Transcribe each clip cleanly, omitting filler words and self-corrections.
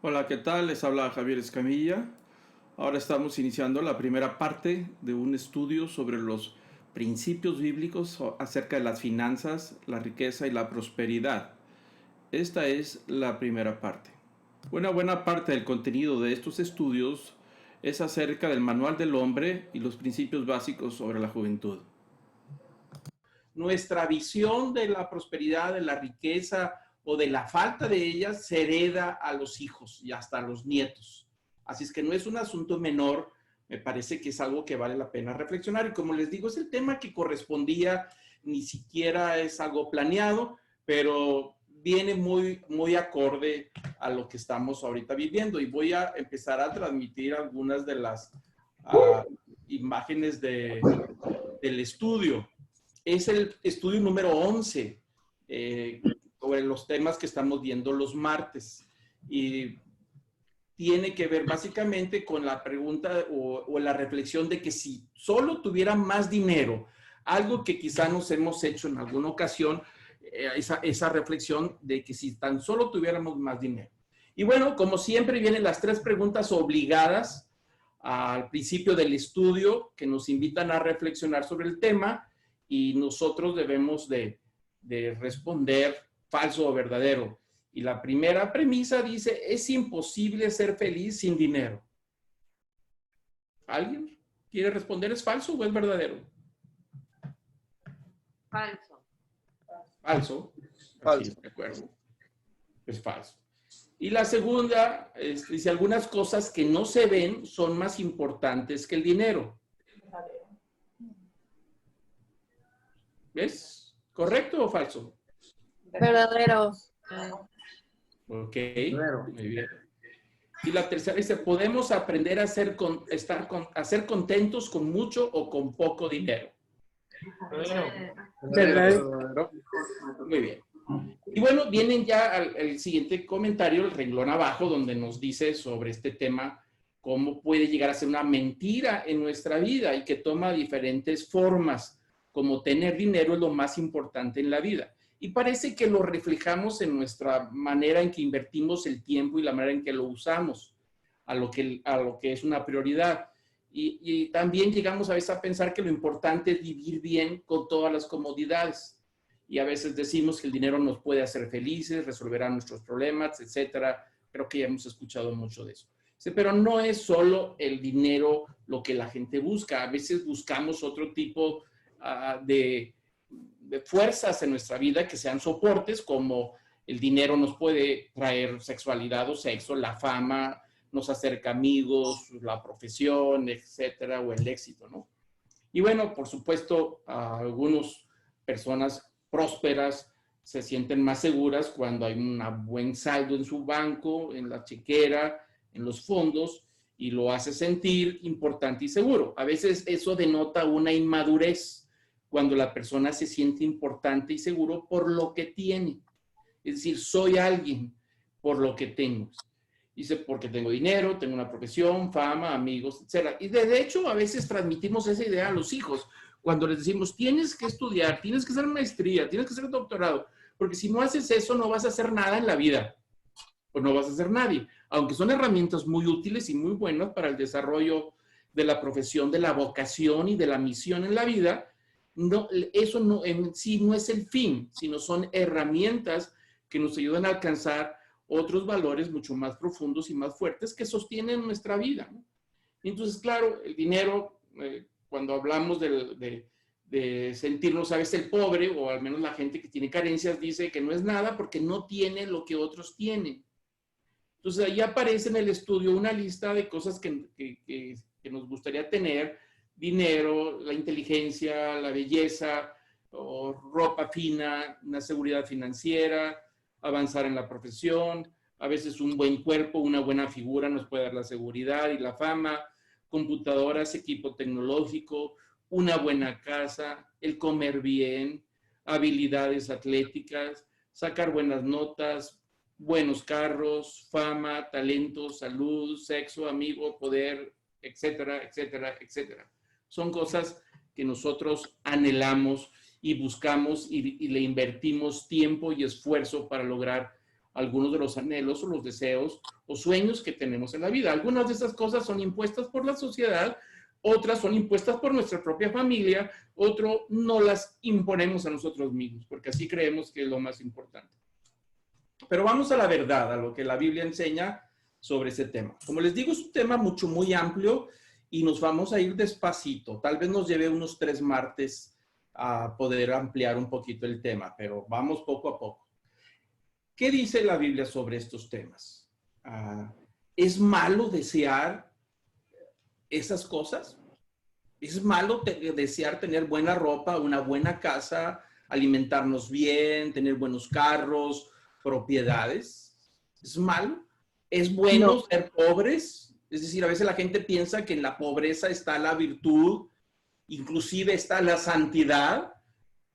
Hola, ¿qué tal? Les habla Javier Escamilla. Ahora estamos iniciando la primera parte de un estudio sobre los principios bíblicos acerca de las finanzas, la riqueza y la prosperidad. Esta es la primera parte. Una buena parte del contenido de estos estudios es acerca del manual del hombre y los principios básicos sobre la juventud. Nuestra visión de la prosperidad, de la riqueza o de la falta de ellas se hereda a los hijos y hasta a los nietos. Así es que no es un asunto menor, me parece que es algo que vale la pena reflexionar. Y como les digo, es el tema que correspondía, ni siquiera es algo planeado, pero viene muy acorde a lo que estamos ahorita viviendo. Y voy a empezar a transmitir algunas de las imágenes del estudio. Es el estudio número 11 sobre los temas que estamos viendo los martes. Y tiene que ver básicamente con la pregunta o la reflexión de que si solo tuvieran más dinero, algo que quizá nos hemos hecho en alguna ocasión, esa reflexión de que si tan solo tuviéramos más dinero. Y bueno, como siempre vienen las tres preguntas obligadas al principio del estudio que nos invitan a reflexionar sobre el tema y nosotros debemos de responder falso o verdadero. Y la primera premisa dice, es imposible ser feliz sin dinero. ¿Alguien quiere responder es falso o es verdadero? Falso. Falso. Falso. Así es, de acuerdo. Es falso. Y la segunda dice, algunas cosas que no se ven son más importantes que el dinero. ¿Ves? ¿Correcto o falso? Verdadero. Ok, muy bien. Y la tercera dice, podemos aprender a ser contentos con mucho o con poco dinero. Verdadero. Muy bien. Y bueno, vienen ya al siguiente comentario, el renglón abajo, donde nos dice sobre este tema, cómo puede llegar a ser una mentira en nuestra vida y que toma diferentes formas, como tener dinero es lo más importante en la vida. Y parece que lo reflejamos en nuestra manera en que invertimos el tiempo y la manera en que lo usamos, a lo que es una prioridad. Y también llegamos a veces a pensar que lo importante es vivir bien con todas las comodidades. Y a veces decimos que el dinero nos puede hacer felices, resolverá nuestros problemas, etcétera. Creo que ya hemos escuchado mucho de eso. Pero no es solo el dinero lo que la gente busca. A veces buscamos otro tipo de fuerzas en nuestra vida que sean soportes, como el dinero nos puede traer sexualidad o sexo, la fama, nos acerca amigos, la profesión, etcétera, o el éxito, ¿no? Y bueno, por supuesto, algunas personas prósperas se sienten más seguras cuando hay un buen saldo en su banco, en la chequera, en los fondos, y lo hace sentir importante y seguro. A veces eso denota una inmadurez cuando la persona se siente importante y seguro por lo que tiene. Es decir, soy alguien por lo que tengo. Dice, porque tengo dinero, tengo una profesión, fama, amigos, etc. Y de hecho, a veces transmitimos esa idea a los hijos cuando les decimos, tienes que estudiar, tienes que hacer maestría, tienes que hacer doctorado, porque si no haces eso, no vas a hacer nada en la vida. Pues no vas a ser nadie. Aunque son herramientas muy útiles y muy buenas para el desarrollo de la profesión, de la vocación y de la misión en la vida, no, eso no, en sí no es el fin, sino son herramientas que nos ayudan a alcanzar otros valores mucho más profundos y más fuertes que sostienen nuestra vida, ¿no? Entonces, claro, el dinero, cuando hablamos de sentirnos a veces el pobre, o al menos la gente que tiene carencias, dice que no es nada porque no tiene lo que otros tienen. Entonces, ahí aparece en el estudio una lista de cosas que nos gustaría tener: dinero, la inteligencia, la belleza, o ropa fina, una seguridad financiera, avanzar en la profesión, a veces un buen cuerpo, una buena figura nos puede dar la seguridad y la fama, computadoras, equipo tecnológico, una buena casa, el comer bien, habilidades atléticas, sacar buenas notas, buenos carros, fama, talento, salud, sexo, amigo, poder, etcétera, etcétera, etcétera. Son cosas que nosotros anhelamos y buscamos y le invertimos tiempo y esfuerzo para lograr algunos de los anhelos o los deseos o sueños que tenemos en la vida. Algunas de esas cosas son impuestas por la sociedad, otras son impuestas por nuestra propia familia, otro no las imponemos a nosotros mismos, porque así creemos que es lo más importante. Pero vamos a la verdad, a lo que la Biblia enseña sobre ese tema. Como les digo, es un tema muy amplio y nos vamos a ir despacito. Tal vez nos lleve unos 3 martes a poder ampliar un poquito el tema, pero vamos poco a poco. ¿Qué dice la Biblia sobre estos temas? ¿Es malo desear esas cosas? ¿Es malo desear tener buena ropa, una buena casa, alimentarnos bien, tener buenos carros, propiedades? ¿Es malo? ¿Es bueno ser pobres? Es decir, a veces la gente piensa que en la pobreza está la virtud, inclusive está la santidad.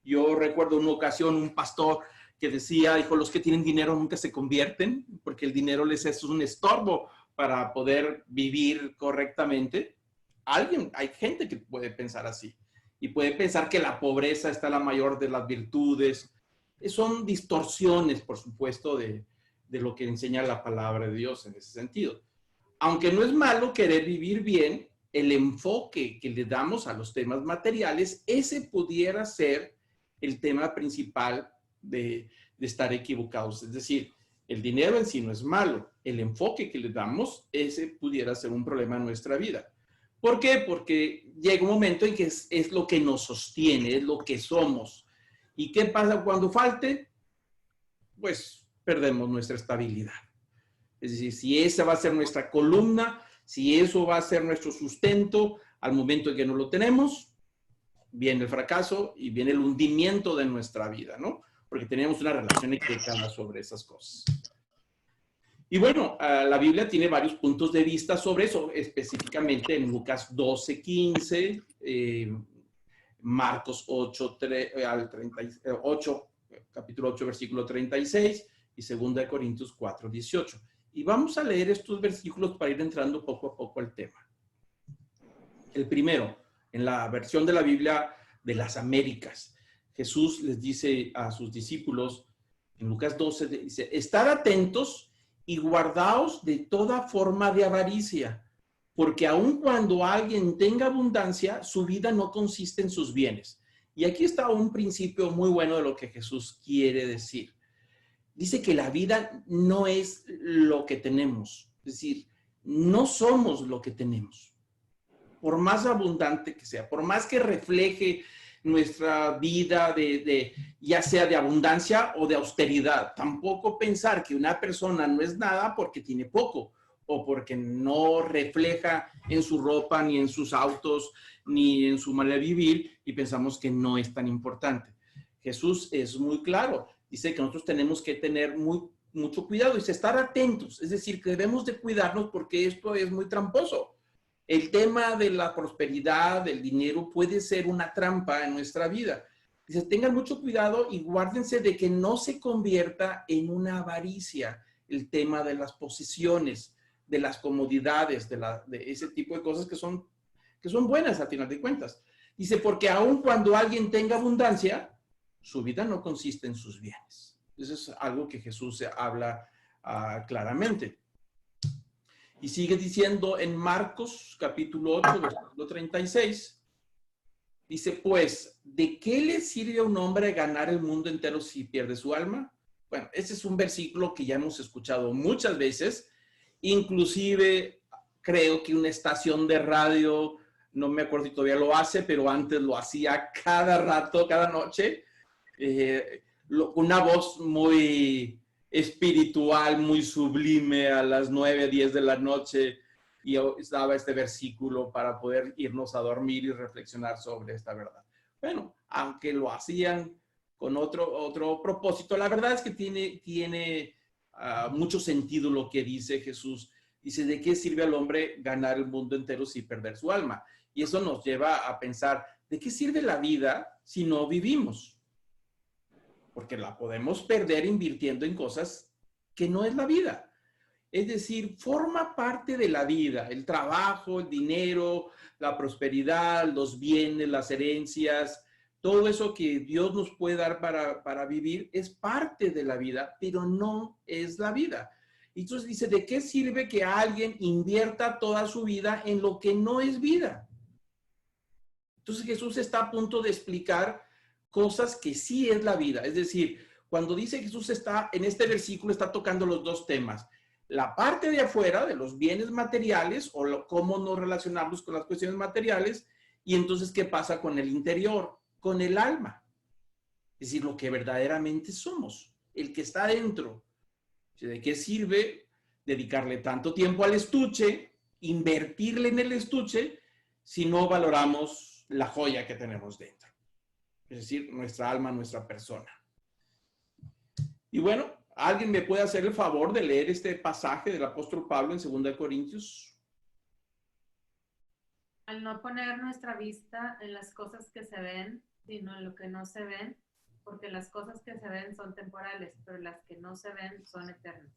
Yo recuerdo una ocasión un pastor que decía, dijo, los que tienen dinero nunca se convierten, porque el dinero les es un estorbo para poder vivir correctamente. Hay gente que puede pensar así y puede pensar que la pobreza está la mayor de las virtudes. Son distorsiones, por supuesto, de lo que enseña la palabra de Dios en ese sentido. Aunque no es malo querer vivir bien, el enfoque que le damos a los temas materiales, ese pudiera ser el tema principal de estar equivocados. Es decir, el dinero en sí no es malo. El enfoque que le damos, ese pudiera ser un problema en nuestra vida. ¿Por qué? Porque llega un momento en que es lo que nos sostiene, es lo que somos. ¿Y qué pasa cuando falte? Pues perdemos nuestra estabilidad. Es decir, si esa va a ser nuestra columna, si eso va a ser nuestro sustento, al momento en que no lo tenemos, viene el fracaso y viene el hundimiento de nuestra vida, ¿no? Porque tenemos una relación equivocada sobre esas cosas. Y bueno, la Biblia tiene varios puntos de vista sobre eso, específicamente en Lucas 12:15, Marcos 8, capítulo 8, versículo 36, y 2 Corintios 4:18. Y vamos a leer estos versículos para ir entrando poco a poco al tema. El primero, en la versión de la Biblia de las Américas, Jesús les dice a sus discípulos, en Lucas 12, dice, estad atentos y guardaos de toda forma de avaricia, porque aun cuando alguien tenga abundancia, su vida no consiste en sus bienes. Y aquí está un principio muy bueno de lo que Jesús quiere decir. Dice que la vida no es lo que tenemos, es decir, no somos lo que tenemos. Por más abundante que sea, por más que refleje nuestra vida ya sea de abundancia o de austeridad, tampoco pensar que una persona no es nada porque tiene poco o porque no refleja en su ropa, ni en sus autos, ni en su manera de vivir y pensamos que no es tan importante. Jesús es muy claro. Dice que nosotros tenemos que tener mucho cuidado, dice estar atentos, es decir, que debemos de cuidarnos porque esto es muy tramposo. El tema de la prosperidad, del dinero, puede ser una trampa en nuestra vida. Dice, tengan mucho cuidado y guárdense de que no se convierta en una avaricia el tema de las posesiones, de las comodidades, de ese tipo de cosas que son buenas a final de cuentas. Dice, porque aun cuando alguien tenga abundancia, su vida no consiste en sus bienes. Eso es algo que Jesús habla claramente. Y sigue diciendo en Marcos capítulo 8, versículo 36, dice, pues, ¿de qué le sirve a un hombre ganar el mundo entero si pierde su alma? Bueno, ese es un versículo que ya hemos escuchado muchas veces, inclusive creo que una estación de radio, no me acuerdo si todavía lo hace, pero antes lo hacía cada rato, cada noche, una voz muy espiritual, muy sublime a las 9, 10 de la noche y estaba este versículo para poder irnos a dormir y reflexionar sobre esta verdad. Bueno, aunque lo hacían con otro propósito, la verdad es que tiene mucho sentido lo que dice Jesús. Dice, ¿de qué sirve al hombre ganar el mundo entero sin perder su alma? Y eso nos lleva a pensar, ¿de qué sirve la vida si no vivimos? Porque la podemos perder invirtiendo en cosas que no es la vida. Es decir, forma parte de la vida, el trabajo, el dinero, la prosperidad, los bienes, las herencias, todo eso que Dios nos puede dar para vivir es parte de la vida, pero no es la vida. Entonces dice, ¿de qué sirve que alguien invierta toda su vida en lo que no es vida? Entonces Jesús está a punto de explicar cosas que sí es la vida. Es decir, cuando dice Jesús está, en este versículo está tocando los dos temas. La parte de afuera, de los bienes materiales, o cómo nos relacionamos con las cuestiones materiales, y entonces qué pasa con el interior, con el alma. Es decir, lo que verdaderamente somos, el que está dentro. ¿De qué sirve dedicarle tanto tiempo al estuche, invertirle en el estuche, si no valoramos la joya que tenemos dentro? Es decir, nuestra alma, nuestra persona. Y bueno, ¿alguien me puede hacer el favor de leer este pasaje del apóstol Pablo en 2 Corintios? Al no poner nuestra vista en las cosas que se ven, sino en lo que no se ven, porque las cosas que se ven son temporales, pero las que no se ven son eternas.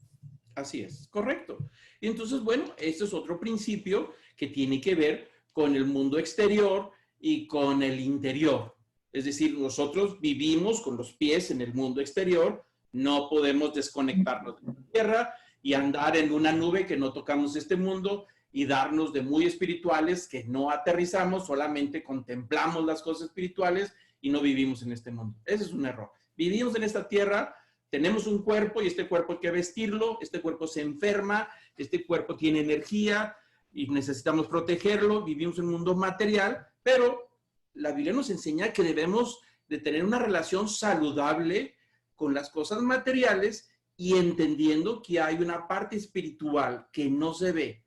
Así es, correcto. Y entonces, bueno, este es otro principio que tiene que ver con el mundo exterior y con el interior. Es decir, nosotros vivimos con los pies en el mundo exterior, no podemos desconectarnos de la tierra y andar en una nube que no tocamos este mundo y darnos de muy espirituales que no aterrizamos, solamente contemplamos las cosas espirituales y no vivimos en este mundo. Ese es un error. Vivimos en esta tierra, tenemos un cuerpo y este cuerpo hay que vestirlo, este cuerpo se enferma, este cuerpo tiene energía y necesitamos protegerlo, vivimos en un mundo material, pero la Biblia nos enseña que debemos de tener una relación saludable con las cosas materiales y entendiendo que hay una parte espiritual que no se ve.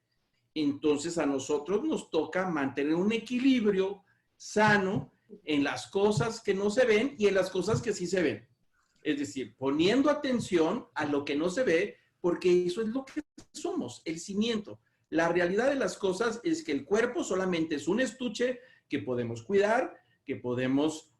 Entonces a nosotros nos toca mantener un equilibrio sano en las cosas que no se ven y en las cosas que sí se ven. Es decir, poniendo atención a lo que no se ve, porque eso es lo que somos, el cimiento. La realidad de las cosas es que el cuerpo solamente es un estuche que podemos cuidar, que podemos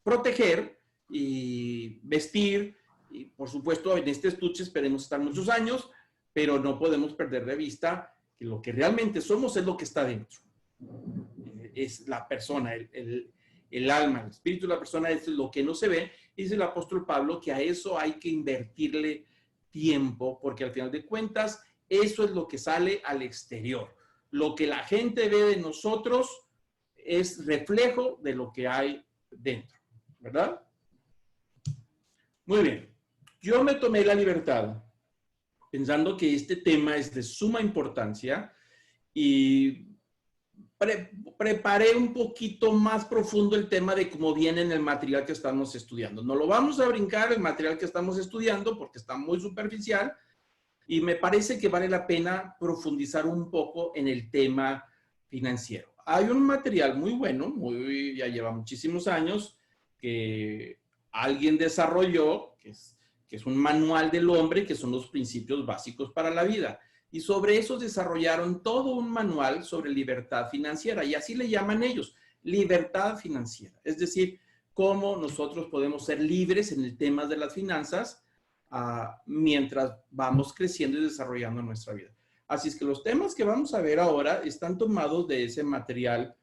proteger y vestir. Y por supuesto, en este estuche esperemos estar muchos años, pero no podemos perder de vista que lo que realmente somos es lo que está dentro. Es la persona, el alma, el espíritu de la persona es lo que no se ve. Dice el apóstol Pablo que a eso hay que invertirle tiempo, porque al final de cuentas, eso es lo que sale al exterior. Lo que la gente ve de nosotros es reflejo de lo que hay dentro, ¿verdad? Muy bien. Yo me tomé la libertad, pensando que este tema es de suma importancia, y preparé un poquito más profundo el tema de cómo viene en el material que estamos estudiando. No lo vamos a brincar el material que estamos estudiando porque está muy superficial y me parece que vale la pena profundizar un poco en el tema financiero. Hay un material muy bueno, ya lleva muchísimos años, que alguien desarrolló, que es un manual del hombre, que son los principios básicos para la vida. Y sobre eso desarrollaron todo un manual sobre libertad financiera, y así le llaman ellos, libertad financiera. Es decir, cómo nosotros podemos ser libres en el tema de las finanzas mientras vamos creciendo y desarrollando nuestra vida. Así es que los temas que vamos a ver ahora están tomados de ese material,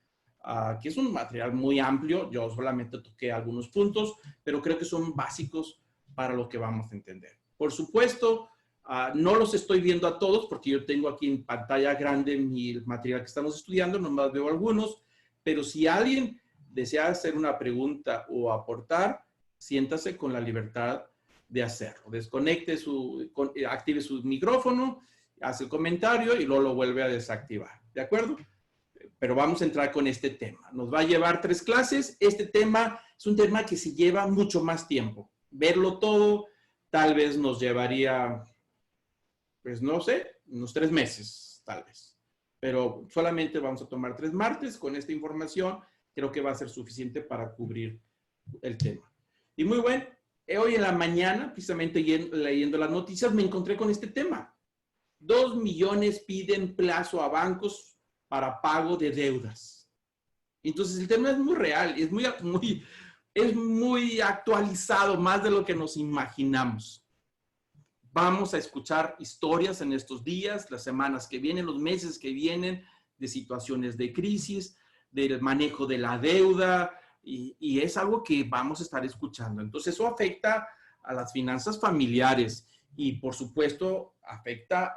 que es un material muy amplio. Yo solamente toqué algunos puntos, pero creo que son básicos para lo que vamos a entender. Por supuesto, no los estoy viendo a todos porque yo tengo aquí en pantalla grande el material que estamos estudiando, nomás veo algunos, pero si alguien desea hacer una pregunta o aportar, siéntase con la libertad de hacerlo. Desconecte active su micrófono, hace el comentario y luego lo vuelve a desactivar. ¿De acuerdo? Pero vamos a entrar con este tema. Nos va a llevar 3 clases. Este tema es un tema que se lleva mucho más tiempo. Verlo todo tal vez nos llevaría, pues no sé, unos 3 meses, tal vez. Pero solamente vamos a tomar 3 martes con esta información. Creo que va a ser suficiente para cubrir el tema. Y muy bueno, hoy en la mañana, precisamente leyendo las noticias, me encontré con este tema. 2 millones piden plazo a bancos para pago de deudas. Entonces el tema es muy real, es muy actualizado, más de lo que nos imaginamos. Vamos a escuchar historias en estos días, las semanas que vienen, los meses que vienen, de situaciones de crisis, del manejo de la deuda, y es algo que vamos a estar escuchando. Entonces eso afecta a las finanzas familiares y por supuesto afecta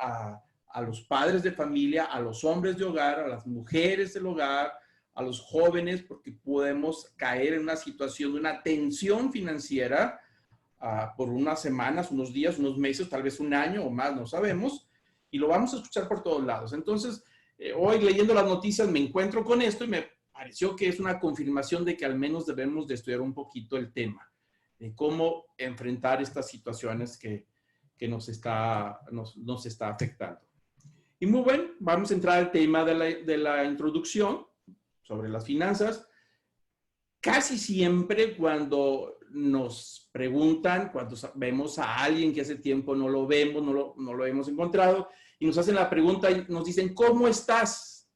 a los padres de familia, a los hombres de hogar, a las mujeres del hogar, a los jóvenes, porque podemos caer en una situación de una tensión financiera por unas semanas, unos días, unos meses, tal vez un año o más, no sabemos, y lo vamos a escuchar por todos lados. Entonces, hoy leyendo las noticias me encuentro con esto y me pareció que es una confirmación de que al menos debemos de estudiar un poquito el tema, de cómo enfrentar estas situaciones que nos está afectando. Y muy bueno, vamos a entrar al tema de la introducción sobre las finanzas. Casi siempre cuando nos preguntan, cuando vemos a alguien que hace tiempo no lo vemos, no lo hemos encontrado, y nos hacen la pregunta y nos dicen, ¿cómo estás?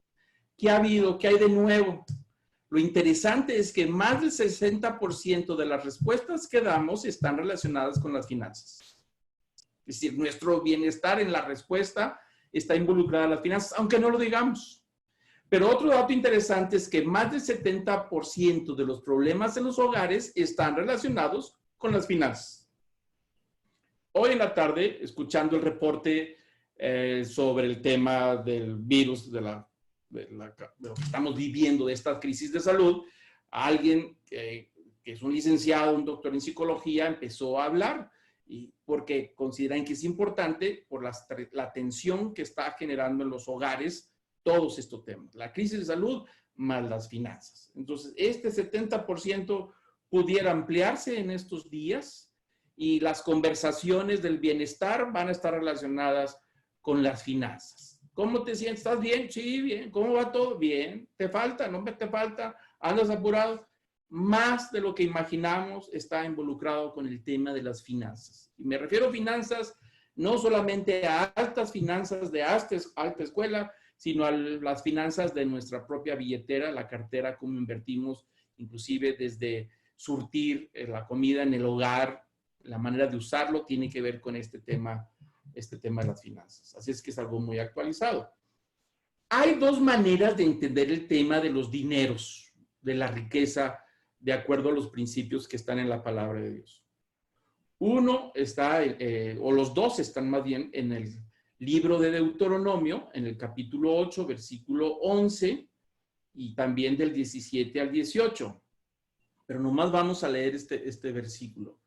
¿Qué ha habido? ¿Qué hay de nuevo? Lo interesante es que más del 60% de las respuestas que damos están relacionadas con las finanzas. Es decir, nuestro bienestar en la respuesta está involucrada en las finanzas, aunque no lo digamos. Pero otro dato interesante es que más del 70% de los problemas en los hogares están relacionados con las finanzas. Hoy en la tarde, escuchando el reporte sobre el tema del virus, de lo que estamos viviendo, de esta crisis de salud, alguien que es un licenciado, un doctor en psicología, empezó a hablar porque consideran que es importante por la tensión que está generando en los hogares todos estos temas, la crisis de salud más las finanzas. Entonces, este 70% pudiera ampliarse en estos días y las conversaciones del bienestar van a estar relacionadas con las finanzas. ¿Cómo te sientes? ¿Estás bien? Sí, bien. ¿Cómo va todo? Bien. ¿Te falta? ¿No te falta? ¿Andas apurado? Más de lo que imaginamos está involucrado con el tema de las finanzas. Y me refiero a finanzas, no solamente a altas finanzas de alta escuela, sino a las finanzas de nuestra propia billetera, la cartera, cómo invertimos, inclusive desde surtir la comida en el hogar, la manera de usarlo tiene que ver con este tema de las finanzas. Así es que es algo muy actualizado. Hay dos maneras de entender el tema de los dineros, de la riqueza, de acuerdo a los principios que están en la palabra de Dios. Uno está, o los dos están más bien en el libro de Deuteronomio, en el capítulo 8, versículo 11, y también del 17 al 18. Pero nomás vamos a leer este versículo.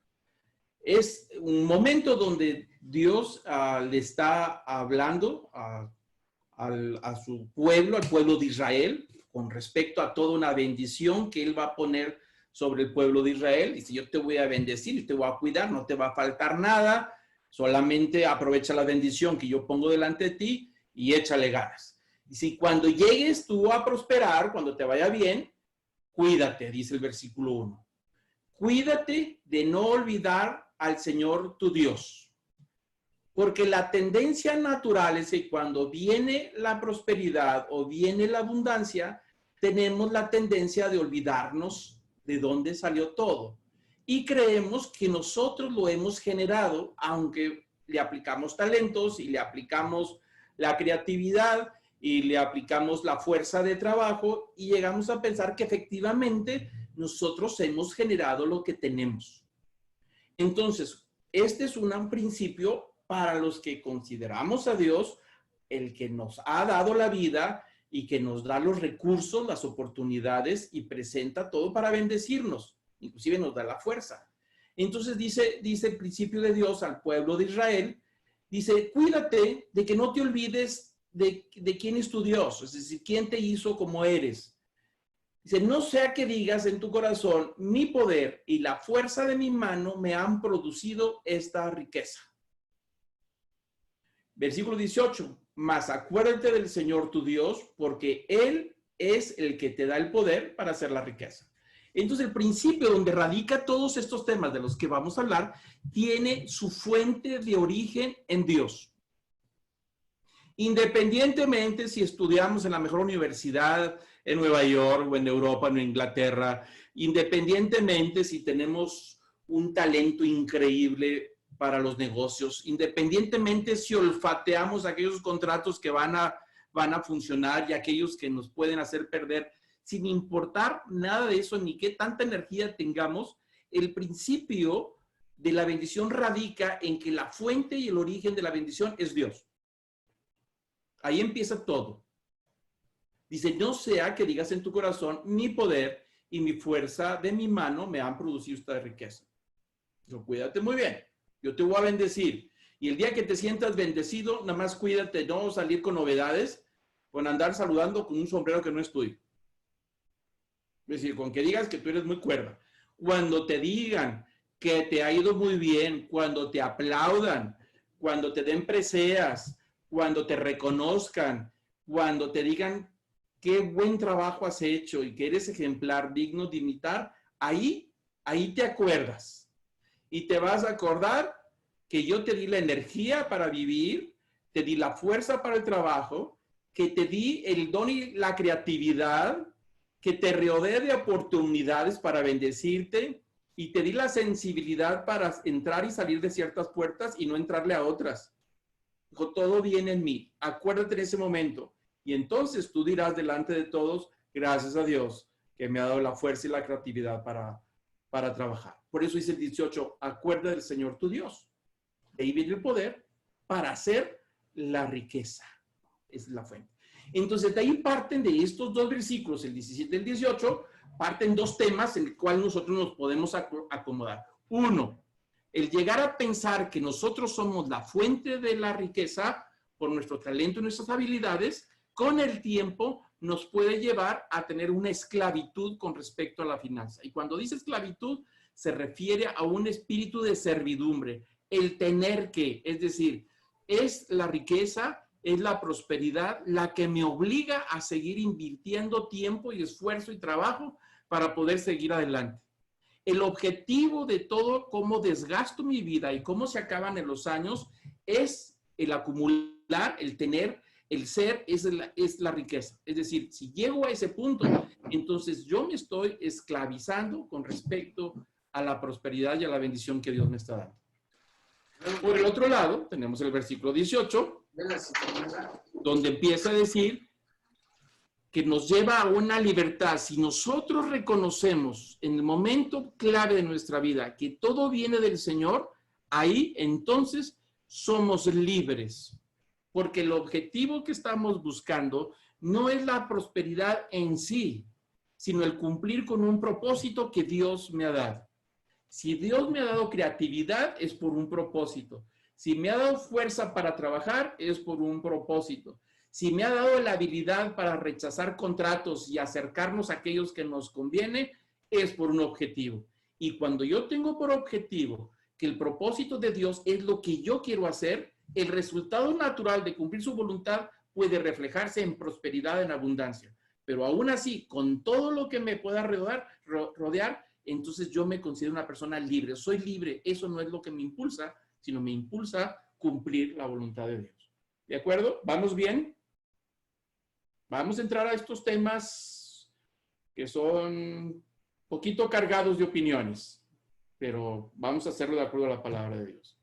Es un momento donde Dios le está hablando a su pueblo, al pueblo de Israel, con respecto a toda una bendición que Él va a poner sobre el pueblo de Israel. Dice, yo te voy a bendecir y te voy a cuidar, no te va a faltar nada. Solamente aprovecha la bendición que yo pongo delante de ti y échale ganas. Y si cuando llegues tú a prosperar, cuando te vaya bien, cuídate, dice el versículo 1. Cuídate de no olvidar al Señor tu Dios. Porque la tendencia natural es que cuando viene la prosperidad o viene la abundancia, tenemos la tendencia de olvidarnos de dónde salió todo. Y creemos que nosotros lo hemos generado, aunque le aplicamos talentos y le aplicamos la creatividad y le aplicamos la fuerza de trabajo y llegamos a pensar que efectivamente nosotros hemos generado lo que tenemos. Entonces, este es un principio para los que consideramos a Dios, el que nos ha dado la vida y que nos da los recursos, las oportunidades y presenta todo para bendecirnos. Inclusive nos da la fuerza. Entonces dice el principio de Dios al pueblo de Israel, dice, cuídate de que no te olvides de quién es tu Dios, es decir, quién te hizo como eres. Dice, no sea que digas en tu corazón, mi poder y la fuerza de mi mano me han producido esta riqueza. Versículo 18, mas acuérdate del Señor tu Dios, porque Él es el que te da el poder para hacer la riqueza. Entonces, el principio donde radica todos estos temas de los que vamos a hablar, tiene su fuente de origen en Dios. Independientemente si estudiamos en la mejor universidad en Nueva York o en Europa o en Inglaterra, independientemente si tenemos un talento increíble para los negocios, independientemente si olfateamos aquellos contratos que van a funcionar y aquellos que nos pueden hacer perder sin importar nada de eso, ni qué tanta energía tengamos, el principio de la bendición radica en que la fuente y el origen de la bendición es Dios. Ahí empieza todo. Dice, no sea que digas en tu corazón, mi poder y mi fuerza de mi mano me han producido esta riqueza. Pero cuídate muy bien, yo te voy a bendecir. Y el día que te sientas bendecido, nada más cuídate, no salir con novedades, con andar saludando con un sombrero que no es tuyo. Es decir, con que digas que tú eres muy cuerda. Cuando te digan que te ha ido muy bien, cuando te aplaudan, cuando te den preseas, cuando te reconozcan, cuando te digan qué buen trabajo has hecho y que eres ejemplar, digno de imitar, ahí te acuerdas. Y te vas a acordar que yo te di la energía para vivir, te di la fuerza para el trabajo, que te di el don y la creatividad, que te rodeé de oportunidades para bendecirte y te di la sensibilidad para entrar y salir de ciertas puertas y no entrarle a otras. Dijo, todo viene en mí. Acuérdate en ese momento. Y entonces tú dirás delante de todos, gracias a Dios que me ha dado la fuerza y la creatividad para trabajar. Por eso dice el 18, acuerda del Señor tu Dios. De ahí viene el poder para hacer la riqueza. Es la fuente. Entonces, de ahí parten de estos dos versículos, el 17 y el 18, parten dos temas en el cual nosotros nos podemos acomodar. Uno, el llegar a pensar que nosotros somos la fuente de la riqueza por nuestro talento y nuestras habilidades, con el tiempo nos puede llevar a tener una esclavitud con respecto a la finanza. Y cuando dice esclavitud, se refiere a un espíritu de servidumbre, el tener que, es decir, es la riqueza, es la prosperidad la que me obliga a seguir invirtiendo tiempo y esfuerzo y trabajo para poder seguir adelante. El objetivo de todo, cómo desgasto mi vida y cómo se acaban en los años, es el acumular, el tener, el ser, es la riqueza. Es decir, si llego a ese punto, entonces yo me estoy esclavizando con respecto a la prosperidad y a la bendición que Dios me está dando. Por el otro lado, tenemos el versículo 18, donde empieza a decir que nos lleva a una libertad. Si nosotros reconocemos en el momento clave de nuestra vida que todo viene del Señor, ahí entonces somos libres. Porque el objetivo que estamos buscando no es la prosperidad en sí, sino el cumplir con un propósito que Dios me ha dado. Si Dios me ha dado creatividad, es por un propósito. Si me ha dado fuerza para trabajar, es por un propósito. Si me ha dado la habilidad para rechazar contratos y acercarnos a aquellos que nos conviene, es por un objetivo. Y cuando yo tengo por objetivo que el propósito de Dios es lo que yo quiero hacer, el resultado natural de cumplir su voluntad puede reflejarse en prosperidad, en abundancia. Pero aún así, con todo lo que me pueda rodear, entonces yo me considero una persona libre. Soy libre. Eso no es lo que me impulsa, sino me impulsa cumplir la voluntad de Dios. ¿De acuerdo? ¿Vamos bien? Vamos a entrar a estos temas que son poquito cargados de opiniones, pero vamos a hacerlo de acuerdo a la palabra de Dios.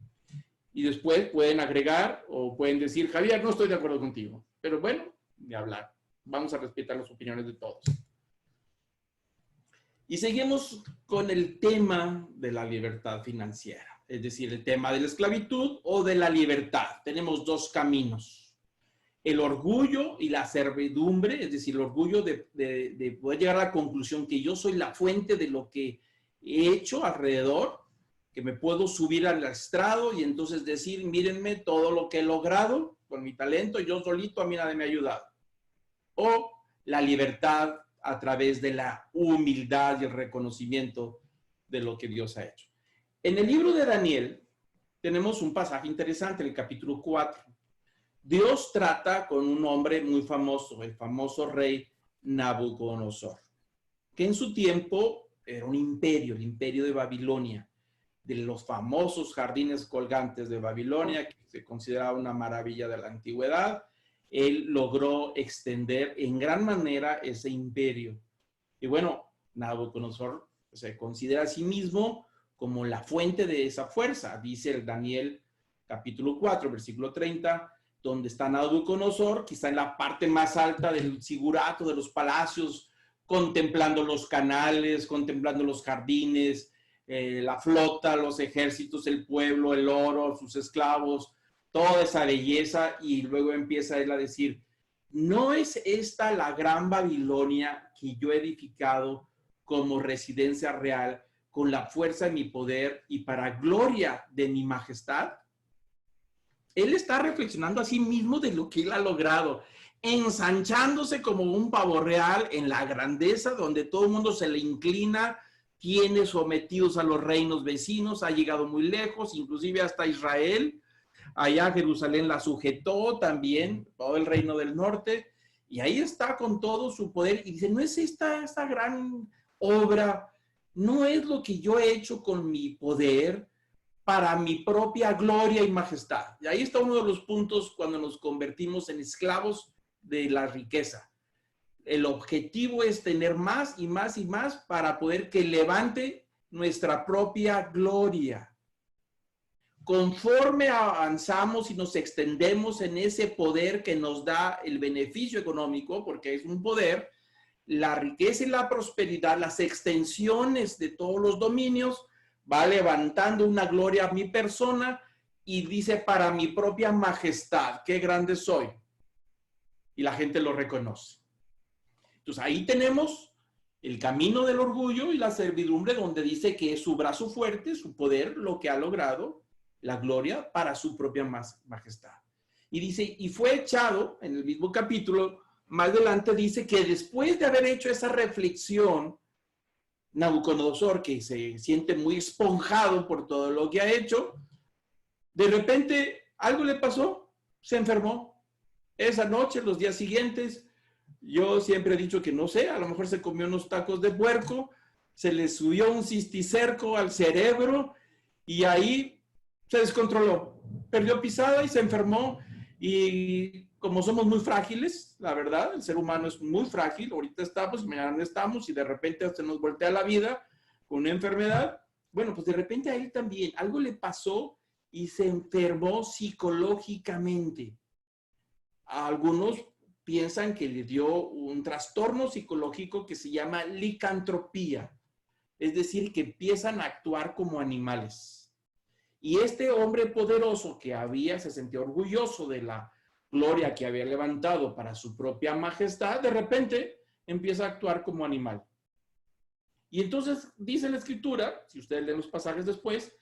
Y después pueden agregar o pueden decir, Javier, no estoy de acuerdo contigo. Pero bueno, de hablar. Vamos a respetar las opiniones de todos. Y seguimos con el tema de la libertad financiera, es decir, el tema de la esclavitud o de la libertad. Tenemos dos caminos. El orgullo y la servidumbre, es decir, el orgullo de poder llegar a la conclusión que yo soy la fuente de lo que he hecho alrededor, que me puedo subir al estrado y entonces decir, mírenme todo lo que he logrado con mi talento, yo solito, a mí nadie me ha ayudado. O la libertad a través de la humildad y el reconocimiento de lo que Dios ha hecho. En el libro de Daniel tenemos un pasaje interesante, en el capítulo 4. Dios trata con un hombre muy famoso, el famoso rey Nabucodonosor, que en su tiempo era un imperio, el imperio de Babilonia, de los famosos jardines colgantes de Babilonia, que se considera una maravilla de la antigüedad. Él logró extender en gran manera ese imperio. Y bueno, Nabucodonosor se considera a sí mismo como la fuente de esa fuerza. Dice el Daniel capítulo 4, versículo 30, donde está Nabucodonosor, quizá en la parte más alta del zigurato de los palacios, contemplando los canales, contemplando los jardines, la flota, los ejércitos, el pueblo, el oro, sus esclavos, toda esa belleza, y luego empieza él a decir, ¿no es esta la gran Babilonia que yo he edificado como residencia real con la fuerza de mi poder y para gloria de mi majestad? Él está reflexionando a sí mismo de lo que él ha logrado, ensanchándose como un pavo real en la grandeza donde todo el mundo se le inclina, tiene sometidos a los reinos vecinos, ha llegado muy lejos, inclusive hasta Israel. Allá Jerusalén la sujetó también, todo el reino del norte, y ahí está con todo su poder. Y dice, no es esta gran obra, no es lo que yo he hecho con mi poder para mi propia gloria y majestad. Y ahí está uno de los puntos cuando nos convertimos en esclavos de la riqueza. El objetivo es tener más y más y más para poder que levante nuestra propia gloria. Conforme avanzamos y nos extendemos en ese poder que nos da el beneficio económico, porque es un poder, la riqueza y la prosperidad, las extensiones de todos los dominios, va levantando una gloria a mi persona y dice para mi propia majestad, qué grande soy. Y la gente lo reconoce. Entonces ahí tenemos el camino del orgullo y la servidumbre, donde dice que es su brazo fuerte, su poder, lo que ha logrado, la gloria para su propia majestad. Y dice, y fue echado, en el mismo capítulo, más adelante dice que después de haber hecho esa reflexión, Nabucodonosor, que se siente muy esponjado por todo lo que ha hecho, de repente algo le pasó, se enfermó. Esa noche, los días siguientes, yo siempre he dicho que no sé, a lo mejor se comió unos tacos de puerco, se le subió un cisticerco al cerebro y ahí se descontroló, perdió pisada y se enfermó. Y como somos muy frágiles, la verdad, el ser humano es muy frágil, ahorita estamos, mañana no estamos, y de repente se nos voltea la vida con una enfermedad. Bueno, pues de repente a él también algo le pasó y se enfermó psicológicamente. A algunos piensan que le dio un trastorno psicológico que se llama licantropía, es decir, que empiezan a actuar como animales. Y este hombre poderoso que se sentía orgulloso de la gloria que había levantado para su propia majestad, de repente empieza a actuar como animal. Y entonces dice la escritura, si ustedes leen los pasajes después,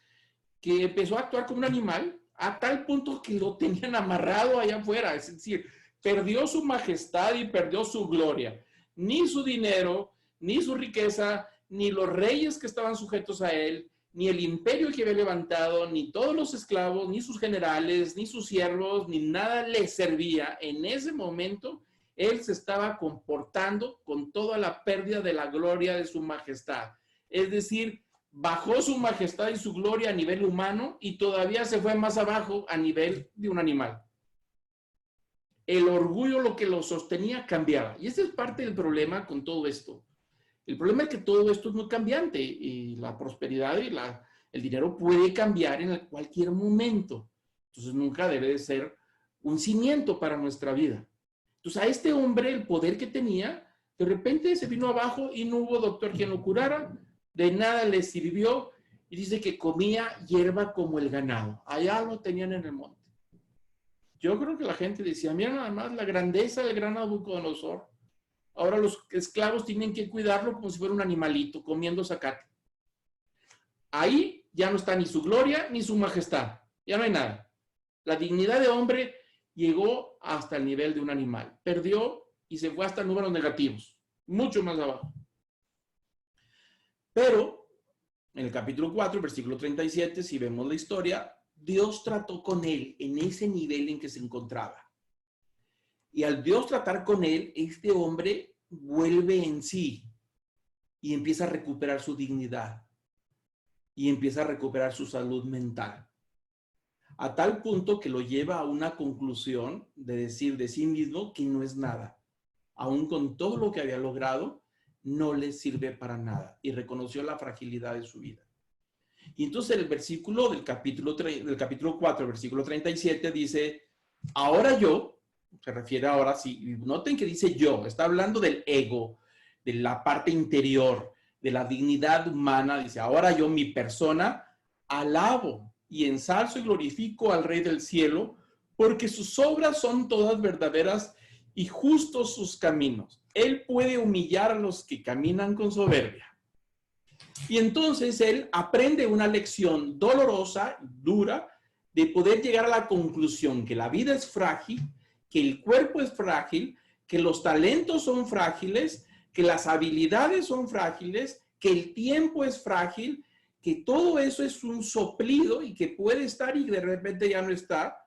que empezó a actuar como un animal a tal punto que lo tenían amarrado allá afuera. Es decir, perdió su majestad y perdió su gloria. Ni su dinero, ni su riqueza, ni los reyes que estaban sujetos a él, ni el imperio que había levantado, ni todos los esclavos, ni sus generales, ni sus siervos, ni nada le servía. En ese momento, él se estaba comportando con toda la pérdida de la gloria de su majestad. Es decir, bajó su majestad y su gloria a nivel humano y todavía se fue más abajo a nivel de un animal. El orgullo, lo que lo sostenía, cambiaba. Y ese es parte del problema con todo esto. El problema es que todo esto es muy cambiante y la prosperidad y el dinero puede cambiar en cualquier momento. Entonces nunca debe de ser un cimiento para nuestra vida. Entonces a este hombre, el poder que tenía, de repente se vino abajo y no hubo doctor quien lo curara, de nada le sirvió y dice que comía hierba como el ganado. Allá lo tenían en el monte. Yo creo que la gente decía, mira nada más la grandeza del gran Nabucodonosor. Ahora los esclavos tienen que cuidarlo como si fuera un animalito, comiendo zacate. Ahí ya no está ni su gloria ni su majestad. Ya no hay nada. La dignidad de hombre llegó hasta el nivel de un animal. Perdió y se fue hasta números negativos. Mucho más abajo. Pero, en el capítulo 4, versículo 37, si vemos la historia, Dios trató con él en ese nivel en que se encontraba. Y al Dios tratar con él, este hombre vuelve en sí y empieza a recuperar su dignidad y empieza a recuperar su salud mental. A tal punto que lo lleva a una conclusión de decir de sí mismo que no es nada. Aún con todo lo que había logrado, no le sirve para nada. Y reconoció la fragilidad de su vida. Y entonces el versículo del capítulo 4, versículo 37 dice, ahora yo, se refiere ahora, sí, noten que dice yo, está hablando del ego. de la parte interior, de la dignidad humana. Dice, ahora yo, mi persona, alabo y ensalzo y glorifico al Rey del cielo, porque sus obras son todas verdaderas y justos sus caminos. Él puede humillar a los que caminan con soberbia. Y entonces él aprende una lección dolorosa, dura, de poder llegar a la conclusión que la vida es frágil, que el cuerpo es frágil, que los talentos son frágiles, que las habilidades son frágiles, que el tiempo es frágil, que todo eso es un soplido y que puede estar y de repente ya no está.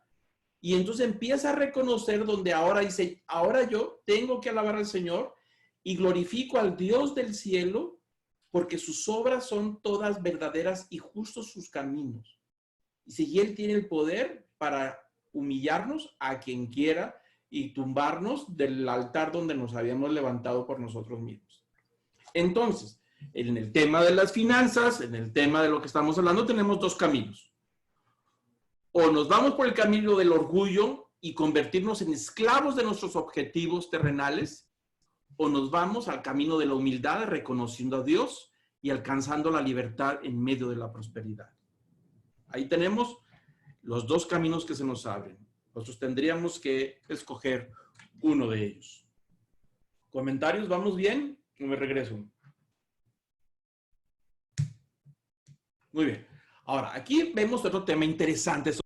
Y entonces empieza a reconocer donde ahora dice, ahora yo tengo que alabar al Señor y glorifico al Dios del cielo, porque sus obras son todas verdaderas y justos sus caminos. Y si Él tiene el poder para humillarnos a quien quiera y tumbarnos del altar donde nos habíamos levantado por nosotros mismos. Entonces, en el tema de las finanzas, en el tema de lo que estamos hablando, tenemos dos caminos. O nos vamos por el camino del orgullo y convertirnos en esclavos de nuestros objetivos terrenales, o nos vamos al camino de la humildad, reconociendo a Dios y alcanzando la libertad en medio de la prosperidad. Ahí tenemos los dos caminos que se nos abren. Nosotros tendríamos que escoger uno de ellos. ¿Comentarios? ¿Vamos bien? ¿O me regreso? Muy bien. Ahora, aquí vemos otro tema interesante.